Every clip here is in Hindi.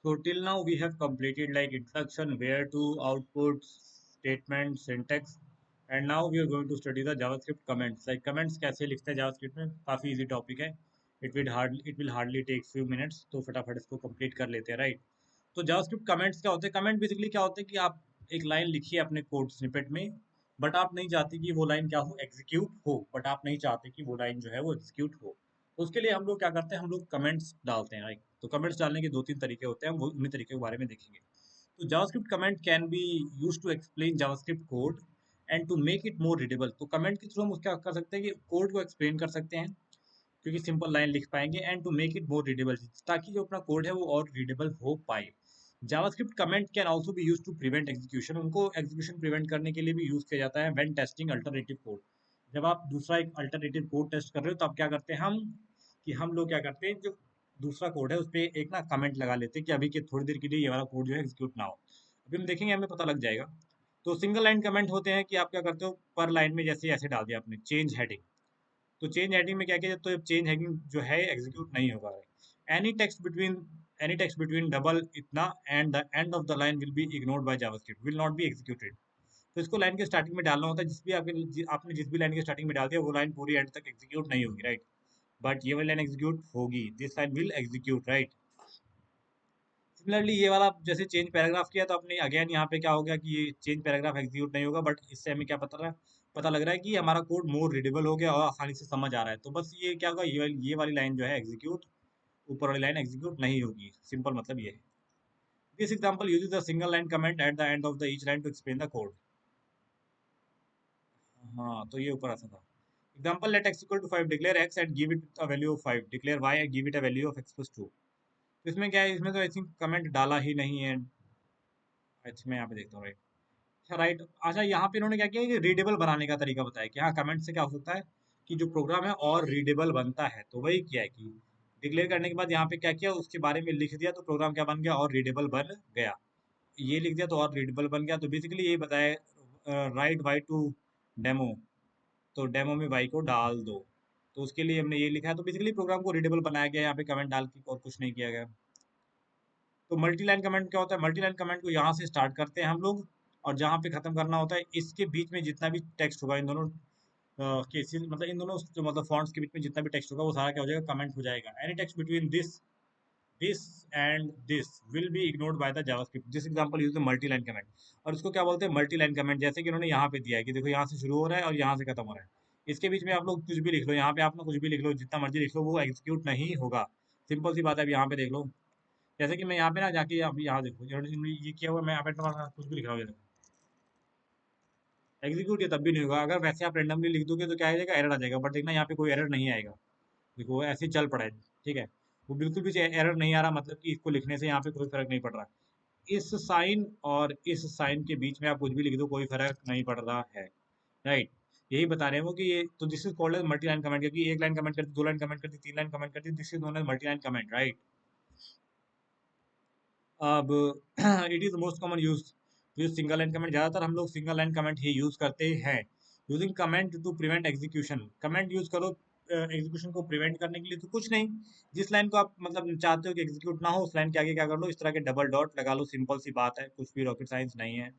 So till now we have completed like introduction, where to, outputs, statement, syntax, and now we are going to study the JavaScript comments. Like comments कैसे लिखते हैं JavaScript में, काफी easy topic है. It will hardly take few minutes. तो फटाफट इसको complete कर लेते हैं, right? तो JavaScript comments क्या होते हैं? कमेंट बेसिकली क्या होते हैं कि आप एक लाइन लिखिए अपने कोड स्निपेट में, बट आप नहीं चाहते कि वो लाइन क्या हो, एग्जीक्यूट हो, बट आप नहीं चाहते कि वो लाइन जो है वो एग्जीक्यूट हो. तो उसके लिए हम लोग क्या करते हैं, हम लोग कमेंट्स डालते हैं, राइट? तो कमेंट्स डालने के दो तीन तरीके होते हैं, वो उन्हीं तरीके के बारे में देखेंगे. तो JavaScript comment can be use to explain JavaScript code and to make it more readable. तो कमेंट के थ्रू हम क्या कर सकते हैं कि कोड को एक्सप्लेन कर सकते हैं, क्योंकि सिंपल लाइन लिख पाएंगे, and to make it more readable, ताकि जो अपना कोड है वो और रीडेबल हो पाए. JavaScript comment can also be use to prevent execution. उनको एग्जीक्यूशन प्रिवेंट करने के लिए भी यूज किया जाता है व्हेन टेस्टिंग अल्टरनेटिव कोड. जब आप दूसरा एक अल्टरनेटिव कोड टेस्ट कर रहे हो, तो आप क्या करते हैं, हम लोग क्या करते हैं, जो दूसरा कोड है उस पर एक ना कमेंट लगा लेते हैं कि अभी के थोड़ी देर के लिए ये वाला कोड जो है एग्जीक्यूट ना हो. अभी हम देखेंगे, हमें पता लग जाएगा. तो सिंगल लाइन कमेंट होते हैं कि आप क्या करते हो, पर लाइन में जैसे ऐसे डाल दिया आपने चेंज हेडिंग. तो चेंज हेडिंग में क्या किया, तो चेंज हेडिंग जो है एग्जीक्यूट नहीं होगा. Any text between any text between double इतना and the end of the line will be ignored by JavaScript, will not be executed. तो इसको लाइन के स्टार्टिंग में डालना होता है. आपने जिस भी लाइन के स्टार्टिंग में डाल दिया, वो लाइन पूरी एंड तक एग्जीक्यूट नहीं होगी, राइट? बट ये वाली लाइन एग्जीक्यूट होगी, this line will execute, right? Similarly ये वाला जैसे चेंज पैराग्राफ किया, तो अपने अगेन यहाँ पे क्या हो गया कि ये चेंज पैराग्राफ एग्जीक्यूट नहीं होगा, बट इससे हमें क्या पता लग रहा है कि हमारा कोड मोर रीडेबल हो गया और आसानी से समझ आ रहा है. तो बस ये क्या होगा, ये वाली लाइन जो है एग्जीक्यूट, ऊपर वाली लाइन एग्जीक्यूट नहीं होगी. सिंपल मतलब ये है. This example uses the single line comment at the end of the each line to explain the code. हाँ, तो ये ऊपर ऐसा था. Example, let x equal to 5, declare x and give it a value of 5, declare y and give it a value of x + 2. तो इसमें क्या है, इसमें तो आई थिंक कमेंट डाला ही नहीं है. अच्छा, मैं यहाँ पे देखता हूँ, राइट? अच्छा, राइट. अच्छा, यहाँ पे इन्होंने क्या किया कि रीडेबल बनाने का तरीका बताया कि हाँ, कमेंट से क्या हो सकता है कि जो प्रोग्राम है और रीडेबल बनता है. तो वही किया है कि डिक्लेयर करने के बाद यहाँ पे क्या किया, उसके बारे में लिख दिया, तो प्रोग्राम क्या बन गया, और रीडेबल बन गया. ये लिख दिया तो और रीडेबल बन गया. तो बेसिकली यही बताया, राइट वाई टू डेमो, तो डेमो में वाई को डाल दो. तो उसके लिए हमने ये लिखा है. तो बेसिकली प्रोग्राम को रीडेबल बनाया गया, यहाँ पे कमेंट डाल के, और कुछ नहीं किया गया. तो मल्टी लाइन कमेंट क्या होता है, मल्टी लाइन कमेंट को यहाँ से स्टार्ट करते हैं हम लोग, और जहाँ पे खत्म करना होता है, इसके बीच में जितना भी टेक्स्ट होगा, इन दोनों केसेस, मतलब इन दोनों जो मतलब फॉन्ट्स के बीच में जितना भी टेक्स्ट होगा, वो सारा क्या हो जाएगा, कमेंट हो जाएगा. Any text between this and this will be ignored by the JavaScript. This example use the multi line comment. और इसको क्या बोलते हैं, मल्टी लाइन कमेंट. जैसे कि उन्होंने यहाँ पे दिया है कि देखो, यहाँ से शुरू हो रहा है और यहाँ से खत्म हो रहा है. इसके बीच में आप लोग कुछ भी लिख लो, यहाँ पे आप लोग कुछ भी लिख लो, जितना मर्जी लिख लो, वो एग्जीक्यूट नहीं होगा. सिंपल सी बात है. अब यहाँ पे देख लो, जैसे कि मैं यहाँ पे ना जाके, अब यहाँ देखो, इन्होंने ये किया हुआ, मैं यहाँ पे कुछ भी लिख रहा हूँ, ये देखो, एग्जीक्यूट ये तब भी नहीं होगा. अगर वैसे आप रेंडमली लिख दोगे तो क्या आ जाएगा, एरर आ जाएगा. बट देखना, यहाँ पे कोई एरर नहीं आएगा. देखो, वो ऐसे ही चल पड़ा है, ठीक है. वो बिल्कुल भी एरर नहीं आ रहा, मतलब कि इसको लिखने से यहाँ पे कोई फर्क नहीं पड़ रहा. इस साइन और इस साइन के बीच में आप कुछ भी लिख दो, कोई फर्क नहीं पड़ रहा है, राइट? यही बता रहे हैं वो कि ये तो this is called as multi line comment, क्योंकि एक लाइन कमेंट करती, दो लाइन कमेंट करती, तीन लाइन कमेंट करती, this is known as multi line comment, right? अब it is most common use to use single line comment. ज्यादातर हम लोग सिंगल लाइन कमेंट ही यूज करते हैं. Using comment to prevent execution. Comment use करो एग्जीक्यूशन को प्रिवेंट करने के लिए. तो कुछ नहीं, जिस लाइन को आप मतलब चाहते हो कि एग्जीक्यूट ना हो, उस लाइन के आगे क्या कर लो, इस तरह के डबल डॉट लगा लो. सिंपल सी बात है, कुछ भी रॉकेट साइंस नहीं है.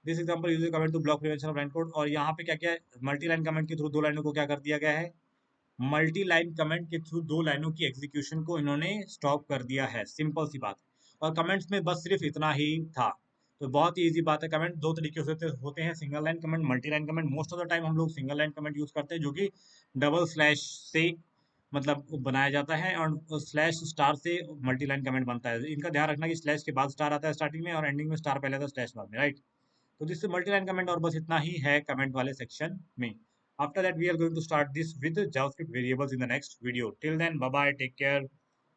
This example using comment to block prevention of line code. और यहाँ पे क्या क्या है, मल्टी लाइन कमेंट के थ्रू दो लाइनों को क्या कर दिया गया है, मल्टी लाइन कमेंट के थ्रू दो लाइनों की एग्जीक्यूशन को इन्होंने स्टॉप कर दिया है. सिंपल सी बात है. और कमेंट्स में बस सिर्फ इतना ही था. तो बहुत ही इजी बात है. कमेंट दो तरीके से होते हैं, single line comment, multi line comment. Most of the time हम लोग सिंगल लाइन कमेंट यूज करते हैं, जो कि डबल स्लैश से मतलब बनाया जाता है, और स्लैश स्टार से मल्टी लाइन कमेंट बनता है. इनका ध्यान रखना कि स्लैश के बाद स्टार आता है स्टार्टिंग में, और एंडिंग में स्टार पहले आता है, स्लैश बाद में, राइट? तो दिस मल्टी लाइन कमेंट, और बस इतना ही है कमेंट वाले सेक्शन में. After that we are going to start this with JavaScript variables in the next video. Till then, bye bye, take care.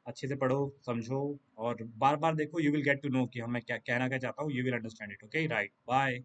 अच्छे से पढ़ो, समझो, और बार बार देखो. You will get to know कि हम मैं क्या कहना क्या चाहता हूँ. You will understand it. Okay, right, bye.